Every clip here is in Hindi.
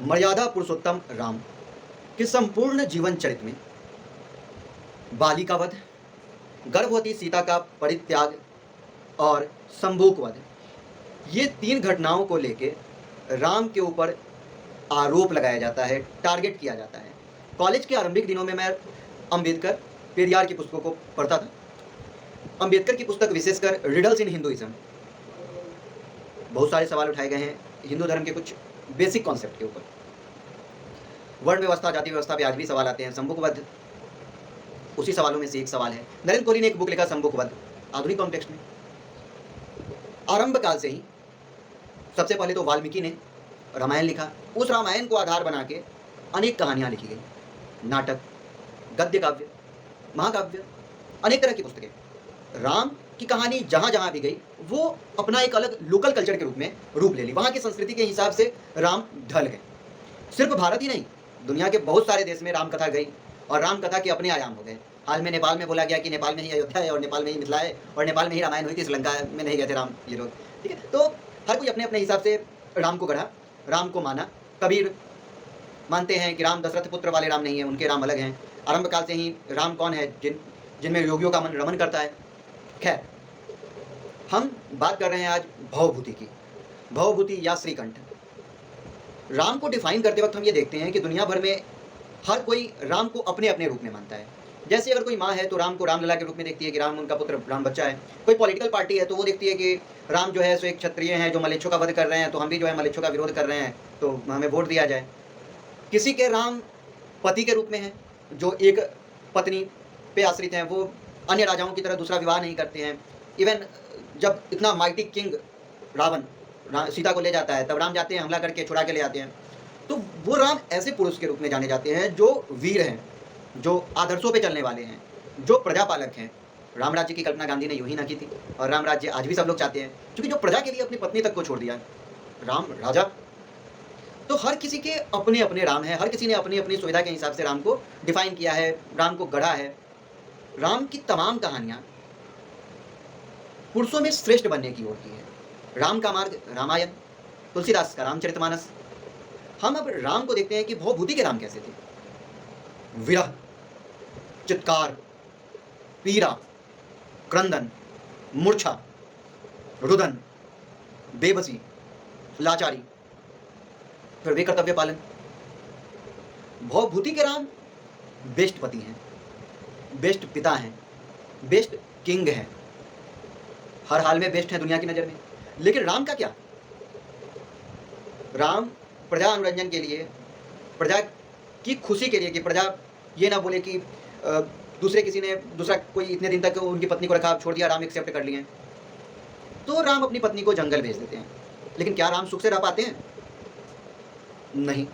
मर्यादा पुरुषोत्तम राम के संपूर्ण जीवन चरित्र में बाली का वध, गर्भवती सीता का परित्याग और शंभूक वध, ये 3 घटनाओं को लेके राम के ऊपर आरोप लगाया जाता है, टारगेट किया जाता है। कॉलेज के आरंभिक दिनों में मैं अंबेडकर, पेरियार की पुस्तकों को पढ़ता था। अंबेडकर की पुस्तक विशेषकर रिडल्स इन हिंदुइज्म, बहुत सारे सवाल उठाए गए हैं हिंदू धर्म के कुछ बेसिक कॉन्सेप्ट के ऊपर। वर्ण व्यवस्था, जाति व्यवस्था पे आज भी सवाल आते हैं। शंभुक वध उसी सवालों में से एक सवाल है। नरेंद्र कोहली ने एक बुक लिखा शंभुक वध, आधुनिक कॉन्टेक्स्ट में। आरंभ काल से ही सबसे पहले तो वाल्मीकि ने रामायण लिखा। उस रामायण को आधार बना के अनेक कहानियां लिखी गई, नाटक, गद्य काव्य, महाकाव्य, अनेक तरह की पुस्तकें। राम की कहानी जहां जहां भी गई वो अपना एक अलग लोकल कल्चर के रूप में रूप ले ली। वहां की संस्कृति के हिसाब से राम ढल गए। सिर्फ भारत ही नहीं, दुनिया के बहुत सारे देश में राम कथा गई और राम कथा के अपने आयाम हो गए। हाल में नेपाल में बोला गया कि नेपाल में ही अयोध्या है और नेपाल में ही मिथिला है और नेपाल में ही रामायण हुई थी, श्रीलंका में नहीं गए थे राम ये लोग। ठीक है, तो हर कोई अपने अपने हिसाब से राम को गढ़ा, राम को माना। कबीर मानते हैं कि राम दशरथ पुत्र वाले राम नहीं है, उनके राम अलग हैं। आरंभ काल से ही राम कौन है, जिनमें योगियों का मन रमन करता है। खैर, हम बात कर रहे हैं आज भवभूति की, भवभूति या श्रीकंठ। राम को डिफाइन करते वक्त हम ये देखते हैं कि दुनिया भर में हर कोई राम को अपने अपने रूप में मानता है। जैसे अगर कोई माँ है तो राम को रामलला के रूप में देखती है कि राम उनका पुत्र, राम बच्चा है। कोई पॉलिटिकल पार्टी है तो वो देखती है कि राम जो है सो एक क्षत्रिय हैं जो मलेच्छों का वध कर रहे हैं, तो हम भी जो है मलेच्छों का विरोध कर रहे हैं, तो हमें वोट दिया जाए। किसी के राम पति के रूप में है, जो एक पत्नी पे आश्रित हैं, वो अन्य राजाओं की तरह दूसरा विवाह नहीं करते हैं। इवन जब इतना माइटी किंग रावण सीता को ले जाता है, तब राम जाते हैं, हमला करके छुड़ा के ले आते हैं। तो वो राम ऐसे पुरुष के रूप में जाने जाते हैं जो वीर हैं, जो आदर्शों पे चलने वाले हैं, जो प्रजापालक हैं। राम राज्य की कल्पना गांधी ने यूं ही ना की थी और राम राज्य आज भी सब लोग चाहते हैं, क्योंकि जो प्रजा के लिए अपनी पत्नी तक को छोड़ दिया, राम राजा। तो हर किसी के अपने अपने राम हैं, हर किसी ने अपनी अपनी सुविधा के हिसाब से राम को डिफाइन किया है, राम को गढ़ा है। राम की तमाम कहानियां पुरुषों में श्रेष्ठ बनने की ओर की है। राम का मार्ग रामायण, तुलसीदास का रामचरितमानस। हम अब राम को देखते हैं कि भवभूति के राम कैसे थे। विरह, चित्कार, पीड़ा, क्रंदन, मूर्छा, रुदन, बेबसी, लाचारी, फिर वे कर्तव्य पालन। भवभूति के राम बेस्ट पति हैं, बेस्ट पिता हैं, बेस्ट किंग हैं, हर हाल में बेस्ट हैं दुनिया की नज़र में। लेकिन राम का क्या? राम प्रजा अनुरंजन के लिए, प्रजा की खुशी के लिए, कि प्रजा ये ना बोले कि दूसरा कोई इतने दिन तक उनकी पत्नी को रखा, छोड़ दिया, राम एक्सेप्ट कर लिए, तो राम अपनी पत्नी को जंगल भेज देते हैं। लेकिन क्या राम सुख से रह पाते हैं? नहीं,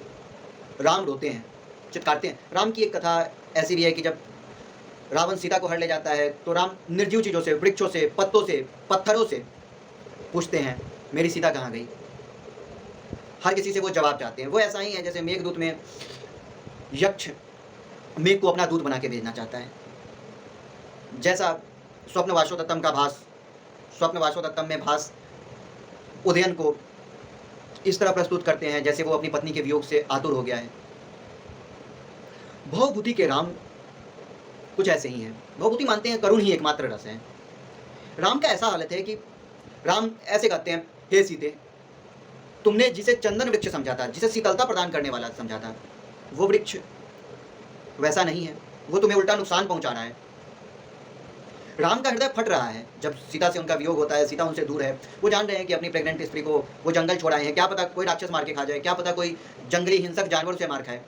राम रोते हैं, चित्कारते हैं। राम की एक कथा ऐसी भी है कि जब रावण सीता को हर ले जाता है तो राम निर्जीव चीज़ों से, वृक्षों से, पत्तों से, पत्थरों से पूछते हैं, मेरी सीता कहाँ गई? हर किसी से वो जवाब चाहते हैं। वो ऐसा ही है जैसे मेघदूत में यक्ष मेघ को अपना दूत बना के भेजना चाहता है। जैसा स्वप्नवासोत्तम का भास, स्वप्नवासोत्तम में भास उदयन को इस तरह प्रस्तुत करते हैं जैसे वो अपनी पत्नी के वियोग से आतुर हो गया है। भवभूति के राम कुछ ऐसे ही हैं। भवभूति मानते हैं करुण ही एकमात्र रस है। राम का ऐसा हालत है कि राम ऐसे कहते हैं, हे सीते, तुमने जिसे चंदन वृक्ष समझा था, जिसे शीतलता प्रदान करने वाला समझा था, वो वृक्ष वैसा नहीं है, वो तुम्हें उल्टा नुकसान पहुंचा रहा है। राम का हृदय फट रहा है जब सीता से उनका वियोग होता है, सीता उनसे दूर है। वो जान रहे हैं कि अपनी प्रेग्नेंट स्त्री को वो जंगल छोड़ाए हैं, क्या पता कोई राक्षस मार के खा जाए, क्या पता कोई जंगली हिंसक जानवर से मार खाए।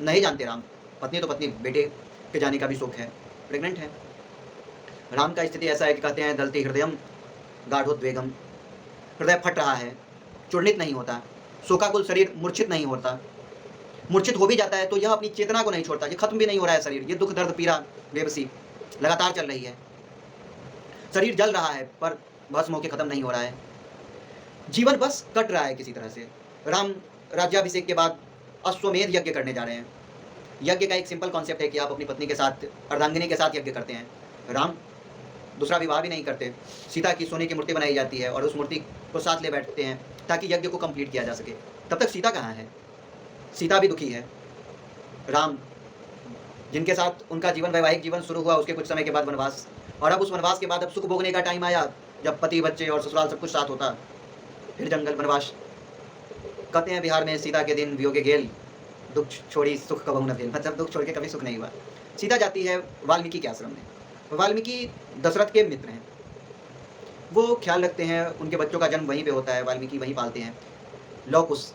नहीं जानते राम, पत्नी तो पत्नी, बेटे के जाने का भी शोक है, प्रेग्नेंट है। राम का स्थिति ऐसा है कि कहते हैं, दलती हृदयम गाढ़ोद्वेगम, हृदय फट रहा है, चूर्णित नहीं होता, शोकाकुल शरीर मूर्छित नहीं होता, मूर्छित हो भी जाता है तो यह अपनी चेतना को नहीं छोड़ता, ये खत्म भी नहीं हो रहा है शरीर, ये दुख दर्द पीड़ा बेबसी लगातार चल रही है। शरीर जल रहा है पर भस्म होकर खत्म नहीं हो रहा है, जीवन बस कट रहा है किसी तरह से। राम राज्याभिषेक के बाद अश्वमेध यज्ञ करने जा रहे हैं। यज्ञ का एक सिंपल कॉन्सेप्ट है कि आप अपनी पत्नी के साथ, अर्धांगिनी के साथ यज्ञ करते हैं। राम दूसरा विवाह भी नहीं करते। सीता की सोने की मूर्ति बनाई जाती है और उस मूर्ति को साथ ले बैठते हैं ताकि यज्ञ को कंप्लीट किया जा सके। तब तक सीता कहाँ है? सीता भी दुखी है। राम, जिनके साथ उनका जीवन, वैवाहिक जीवन शुरू हुआ, उसके कुछ समय के बाद वनवास, और अब उस वनवास के बाद अब सुख भोगने का टाइम आया, जब पति बच्चे और ससुराल सब कुछ साथ होता, फिर जंगल वनवास। कहते हैं बिहार में सीता के दिन वियोगे गेल, दुख छोड़ी सुख कबहू न भेल, मतलब दुख छोड़ के कभी सुख नहीं हुआ। सीता जाती है वाल्मीकि के आश्रम में। वाल्मीकि दशरथ के मित्र हैं, वो ख्याल रखते हैं, उनके बच्चों का जन्म वहीं पे होता है, वाल्मीकि वहीं पालते हैं। लव कुश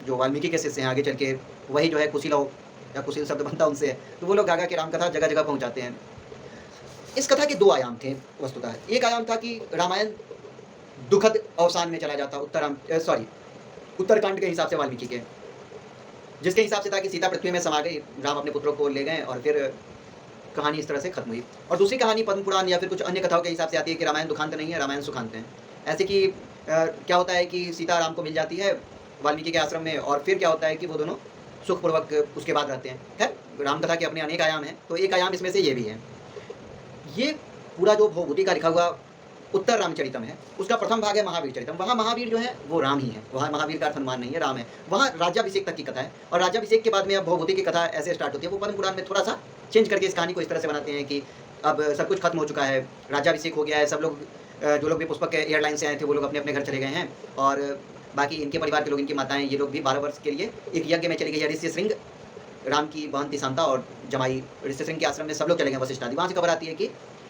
जो वाल्मीकि के शिष्य हैं, आगे चल के वही जो है कुशी लव या कुशील शब्द बनता उनसे है, तो वो लोग गागा की राम कथा जगह जगह पहुँचाते हैं। इस कथा के दो आयाम थे वस्तुतः। एक आयाम था कि रामायण दुखद अवसान में चला जाता, उत्तरकांड के हिसाब से वाल्मीकि के, जिसके हिसाब से था कि सीता पृथ्वी में समा गई, राम अपने पुत्रों को ले गए और फिर कहानी इस तरह से खत्म हुई। और दूसरी कहानी पद्म पुराण या फिर कुछ अन्य कथाओं के हिसाब से आती है कि रामायण दुखांत नहीं है, रामायण सुखांत है। ऐसे कि क्या होता है कि सीता राम को मिल जाती है वाल्मीकि के आश्रम में, और फिर क्या होता है कि वो दोनों सुखपूर्वक उसके बाद रहते हैं। खैर, रामकथा के अपने अनेक आयाम हैं, तो एक आयाम इसमें से ये भी है। ये पूरा जो भवभूति का लिखा हुआ उत्तर रामचरितम है, उसका प्रथम भाग है महावीर चरितम। वहाँ महावीर जो है वो राम ही है, वहाँ महावीर का अर्थ हनुमान नहीं है, राम है। वहाँ राज्याभिषेक तक की कथा है, और राज्याभिषेक के बाद में अब भवभूति की कथा ऐसे स्टार्ट होती है। वो पद्म पुराण में थोड़ा सा चेंज करके इस कहानी को इस तरह से बनाते हैं कि अब सब कुछ खत्म हो चुका है, राज्याभिषेक हो गया है, सब लोग जो लोग भी पुष्पक के एयरलाइन से आए थे वो लोग अपने अपने घर चले गए हैं, और बाकी इनके परिवार के लोग, इनकी माताएं, ये लोग भी 12 वर्ष के लिए एक यज्ञ में चली गई है। ऋषि श्रृंग, राम की बहन थी शांता और जमाई ऋषि श्रृंग के आश्रम में सब लोग चले गए वशिष्ठ आदि। वहाँ से खबर आती है कि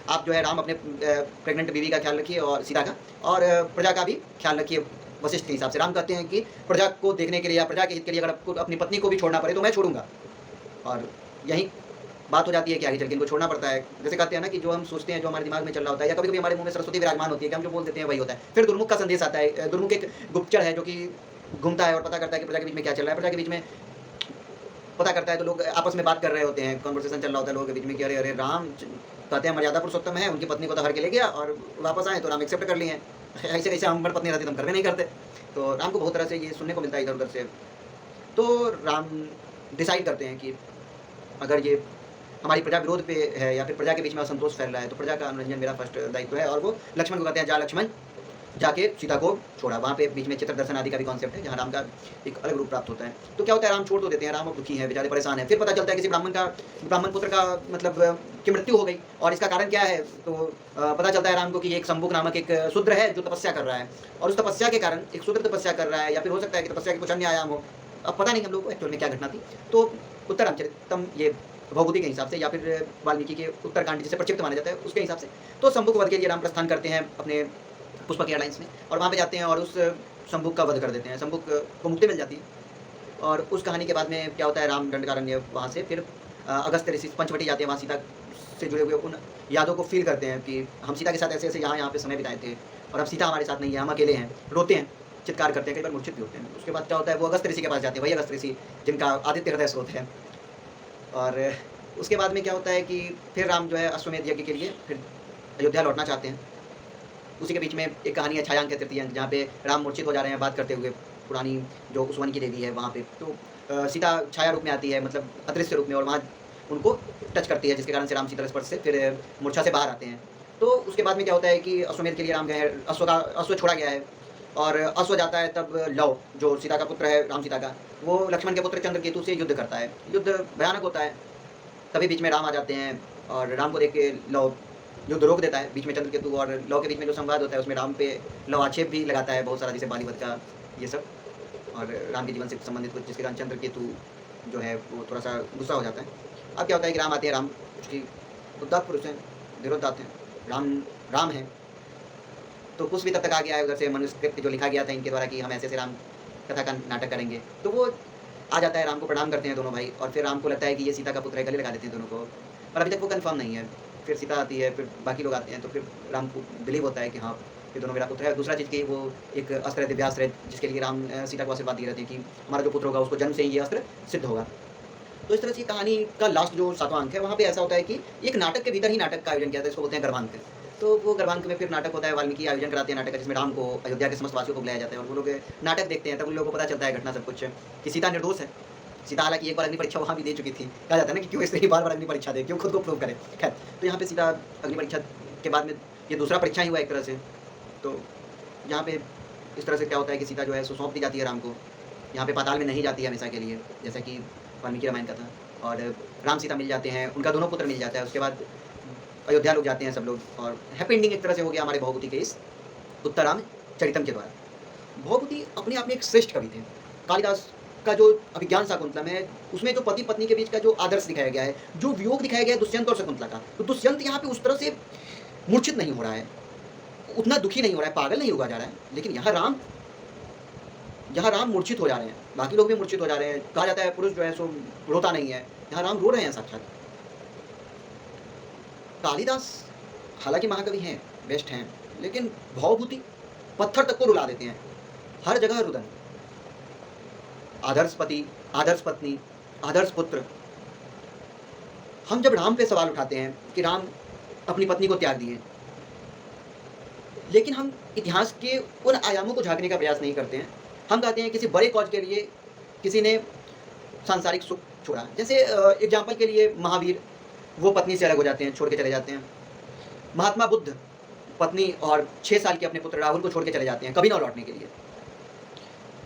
आप जो है राम अपने प्रेग्नेंट बीवी का ख्याल रखिए और सीता का, और प्रजा का भी ख्याल रखिए वशिष्ठ के हिसाब से। राम कहते हैं कि प्रजा को देखने के लिए या प्रजा के हित के लिए अगर आपको अपनी पत्नी को भी छोड़ना पड़े तो मैं छोड़ूंगा। और यही बात हो जाती है कि आगे चल के इनको छोड़ना पड़ता है। जैसे कहते हैं ना कि जो हम सोचते हैं, जो हमारे दिमाग में चल रहा होता है, या कभी कभी हमारे मुंह में सरस्वती विराजमान होती है कि हम जो बोल देते हैं वही होता है। फिर दुर्मुख का संदेश आता है। दुर्मुख एक गुप्तचर है जो कि घूमता है और पता करता है कि प्रजा के बीच में क्या चल रहा है। प्रजा के बीच में पता करता है तो लोग आपस में बात कर रहे होते हैं, कॉन्वर्सेशन चल रहा होता है लोगों के बीच में कि अरे अरे राम कहते हैं मर्यादा पुरुषोत्तम है, उनकी पत्नी को तो हर के ले गया और वापस आए तो राम एक्सेप्ट कर लिए हैं। ऐसे कैसे हम पत्नी रहती तो हम करवे नहीं करते। तो राम को बहुत तरह से ये सुनने को मिलता है इधर उधर से। तो राम डिसाइड करते हैं कि अगर ये हमारी प्रजा विरोध पे है या फिर प्रजा के बीच में असंतोष फैल रहा है तो प्रजा का अनुरंजन मेरा फर्स्ट दायित्व है। और वो लक्ष्मण को कहते हैं, जा लक्ष्मण, जाके सीता को छोड़ा। वहाँ पे बीच में चित्र दर्शन आदि का भी कॉन्सेप्ट है, जहाँ राम का एक अलग रूप प्राप्त होता है। तो क्या होता है, राम छोड़ तो देते हैं, राम अब दुखी है, बेचारे परेशान है। फिर पता चलता है किसी ब्राह्मण पुत्र का मतलब की मृत्यु हो गई, और इसका कारण क्या है तो पता चलता है राम को कि एक शंभुक नामक एक शूद्र है जो तपस्या कर रहा है, और उस तपस्या के कारण एक शूद्र तपस्या कर रहा है, या फिर हो सकता है कि तपस्या के कुछ अन्य आयाम हो, अब पता नहीं हम लोग को एक्चुअल में क्या घटना थी। तो उत्तर रामचरितम ये भवभूति के हिसाब से या फिर वाल्मीकि के उत्तरकांड जिसे प्रक्षिप्त माना जाता है उसके हिसाब से, तो शंभुक वध के लिए राम प्रस्थान करते हैं अपने पुष्पक एयरलाइंस में, और वहाँ पे जाते हैं और उस शंभुक का वध कर देते हैं। शंभुक को मुक्ति मिल जाती है। और उस कहानी के बाद में क्या होता है, राम दंडकारण्य वहाँ से फिर अगस्त्य ऋषि पंचवटी जाते हैं, वहाँ सीता से जुड़े हुए उन यादों को फील करते हैं कि हम सीता के साथ ऐसे ऐसे यहाँ पे समय बिताए थे, और अब सीता हमारे साथ नहीं है, हम अकेले हैं, रोते हैं, चित्कार करते हैं, कई बार मूर्छित भी होते हैं। उसके बाद क्या होता है, वो अगस्त्य ऋषि के पास जाते हैं, वही अगस्त्य ऋषि जिनका आदित्य हृदय स्रोत है। और उसके बाद में क्या होता है कि फिर राम जो है अश्वमेध यज्ञ के लिए फिर अयोध्या लौटना चाहते हैं। उसी के बीच में एक कहानी है छायांक तृतीय अंक, जहाँ पे राम मूर्छित हो जा रहे हैं बात करते हुए, पुरानी जो उसवन की देवी है वहाँ पे। तो सीता छाया रूप में आती है, मतलब अदृश्य रूप में, और वहाँ उनको टच करती है, जिसके कारण से राम शीतल स्पर्श से फिर मूर्छा से बाहर आते हैं। तो उसके बाद में क्या होता है कि अश्वमेध के लिए राम गए हैं, अश्व छोड़ा गया है, और अश्व जाता है तब लव जो सीता का पुत्र है, राम सीता का, वो लक्ष्मण के पुत्र चंद्रकेतु से युद्ध करता है। युद्ध भयानक होता है। तभी बीच में राम आ जाते हैं, और राम को देख के लव युद्ध रोक देता है। बीच में चंद्रकेतु और लव के बीच में जो संवाद होता है उसमें राम पे लव आक्षेप भी लगाता है बहुत सारा, जैसे बालीवध का ये सब, और राम के जीवन से संबंधित कुछ, जिसके कारण चंद्रकेतु जो है वो थोड़ा सा गुस्सा हो जाता है। अब क्या होता है कि राम आते हैं, राम उसकी उद्दात पुरुष हैं, धीरोदात हैं, राम है। तो कुछ भी तब तक आ गया है उधर से मनुस्क्रिप्ट जो लिखा गया था इनके द्वारा कि हम ऐसे ऐसे राम कथा का नाटक करेंगे, तो वो आ जाता है, राम को प्रणाम करते हैं दोनों भाई, और फिर राम को लगता है कि ये सीता का पुत्र है, गले लगा देते हैं दोनों को, पर अभी तक वो कंफर्म नहीं है। फिर सीता आती है, फिर बाकी लोग आते हैं, तो फिर राम को बिलीव होता है कि हाँ ये दोनों मेरा पुत्र है। दूसरा चीज़ की वो एक अस्त्र है, दिव्यास्त्र है, जिसके लिए राम सीता को आशीर्वाद दिए रहते हैं कि हमारा जो पुत्र होगा उसको जन्म से ही ये अस्त्र सिद्ध होगा। तो इस तरह से कहानी का लास्ट जो 7वां अंक है, वहाँ पे ऐसा होता है कि एक नाटक के भीतर ही नाटक का आयोजन किया था, इसको बोलते हैं गर्भांक। तो वो गर्भांक में फिर नाटक होता है, वाल्मीकि आयोजन कराते हैं नाटक का, जिसमें राम को अयोध्या के समस्त वासियों को बुलाया जाता है, और वो लोग नाटक देखते हैं। तब उन लोगों को पता चलता है घटना सब कुछ कि सीता निर्दोष है। सीता हालांकि एक बार अग्नि परीक्षा वहाँ भी दे चुकी थी। कहा जाता है ना कि क्यों स्त्री बार बार अग्नि परीक्षा दे, क्यों खुद को प्रूव करे। खैर, तो यहाँ पे सीता अग्नि परीक्षा के बाद में ये दूसरा परीक्षा ही हुआ एक तरह से। तो यहाँ पे इस तरह से क्या होता है कि सीता जो है सो सौंप दी जाती है राम को। यहाँ पे पाताल में नहीं जाती है हमेशा के लिए, जैसा कि वाल्मीकि रामायण का था। और राम सीता मिल जाते हैं, उनका दोनों पुत्र मिल जाता है। उसके बाद अयोध्या लोग जाते हैं सब लोग, और हैप्पी एंडिंग एक तरह से हो गया हमारे भवभूति के इस उत्तराम चरितम के द्वारा। भवभूति अपने आप में एक श्रेष्ठ कवि थे। कालिदास का जो अभिज्ञान शाकुंतलम है, उसमें जो पति पत्नी के बीच का जो आदर्श दिखाया गया है, जो वियोग दिखाया गया है दुष्यंत और शकुंतला का, तो दुष्यंत यहाँ पे उस तरह से मूर्छित नहीं हो रहा है, उतना दुखी नहीं हो रहा है, पागल नहीं हुआ जा रहा है। लेकिन यहाँ राम मूर्छित हो जा रहे हैं, बाकी लोग भी मूर्छित हो जा रहे हैं। कहा जाता है पुरुष जो है सो रोता नहीं है, यहाँ राम रो रहे हैं साक्षात। कालिदास हालांकि महाकवि हैं, बेस्ट हैं, लेकिन भवभूति पत्थर तक को रुला देते हैं, हर जगह रुदन। आदर्श पति, आदर्श पत्नी, आदर्श पुत्र। हम जब राम पे सवाल उठाते हैं कि राम अपनी पत्नी को त्याग दिए, लेकिन हम इतिहास के उन आयामों को झांकने का प्रयास नहीं करते हैं। हम कहते हैं किसी बड़े कॉज के लिए किसी ने सांसारिक सुख छोड़ा। जैसे एग्जाम्पल के लिए महावीर, वो पत्नी से अलग हो जाते हैं, छोड़ के चले जाते हैं। महात्मा बुद्ध पत्नी और 6 साल के अपने पुत्र राहुल को छोड़ के चले जाते हैं, कभी ना लौटने के लिए।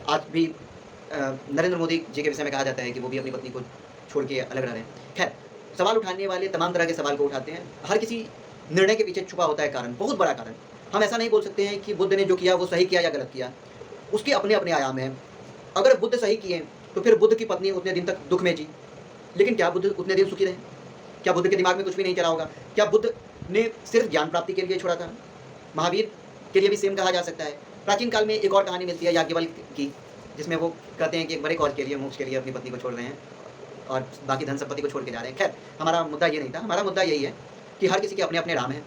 आज भी नरेंद्र मोदी जी के विषय में कहा जाता है कि वो भी अपनी पत्नी को छोड़ के अलग रह रहे हैं। खैर, सवाल उठाने वाले तमाम तरह के सवाल को उठाते हैं। हर किसी निर्णय के पीछे छुपा होता है कारण, बहुत बड़ा कारण। हम ऐसा नहीं बोल सकते हैं कि बुद्ध ने जो किया वो सही किया या गलत किया, उसके अपने अपने आयाम हैं। अगर बुद्ध सही किए तो फिर बुद्ध की पत्नी उतने दिन तक दुख में जी, लेकिन क्या बुद्ध उतने दिन सुखी रहे? क्या बुद्ध के दिमाग में कुछ भी नहीं चला होगा? क्या बुद्ध ने सिर्फ ज्ञान प्राप्ति के लिए छोड़ा था? महावीर के लिए भी सेम कहा जा सकता है। प्राचीन काल में एक और कहानी मिलती है याज्ञवल्क्य की, जिसमें वो कहते हैं कि एक बड़े कॉज के लिए, मोक्ष के लिए अपनी पत्नी को छोड़ रहे हैं और बाकी धन संपत्ति को छोड़ के जा रहे हैं। खैर, हमारा मुद्दा ये नहीं था। हमारा मुद्दा यही है कि हर किसी के अपने अपने राम हैं,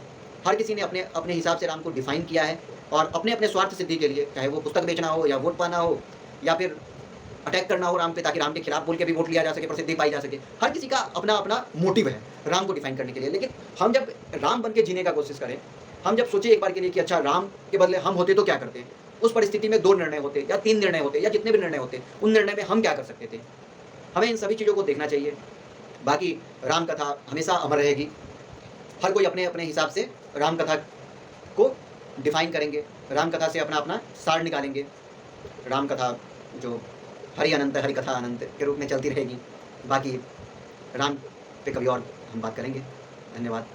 हर किसी ने अपने अपने हिसाब से राम को डिफाइन किया है, और अपने अपने स्वार्थ सिद्धि के लिए, चाहे वो पुस्तक बेचना हो या वोट पाना हो या फिर अटैक करना हो राम पे, ताकि राम के खिलाफ बोल के भी वोट लिया जा सके, प्रसिद्धि पाई जा सके। हर किसी का अपना अपना मोटिव है राम को डिफाइन करने के लिए। लेकिन हम जब राम बन के जीने का कोशिश करें, हम जब सोचे एक बार के लिए कि अच्छा राम के बदले हम होते तो क्या करते, उस परिस्थिति में 2 निर्णय होते या 3 निर्णय होते या जितने भी निर्णय होते, उन निर्णय में हम क्या कर सकते थे। हमें इन सभी चीज़ों को देखना चाहिए। बाकी राम कथा हमेशा अमर रहेगी। हर कोई अपने अपने हिसाब से राम कथा को डिफाइन करेंगे, राम कथा से अपना अपना सार निकालेंगे। राम कथा जो हरि अनंत, हरि कथा अनंत के रूप में चलती रहेगी। बाकी राम पे कभी और हम बात करेंगे। धन्यवाद।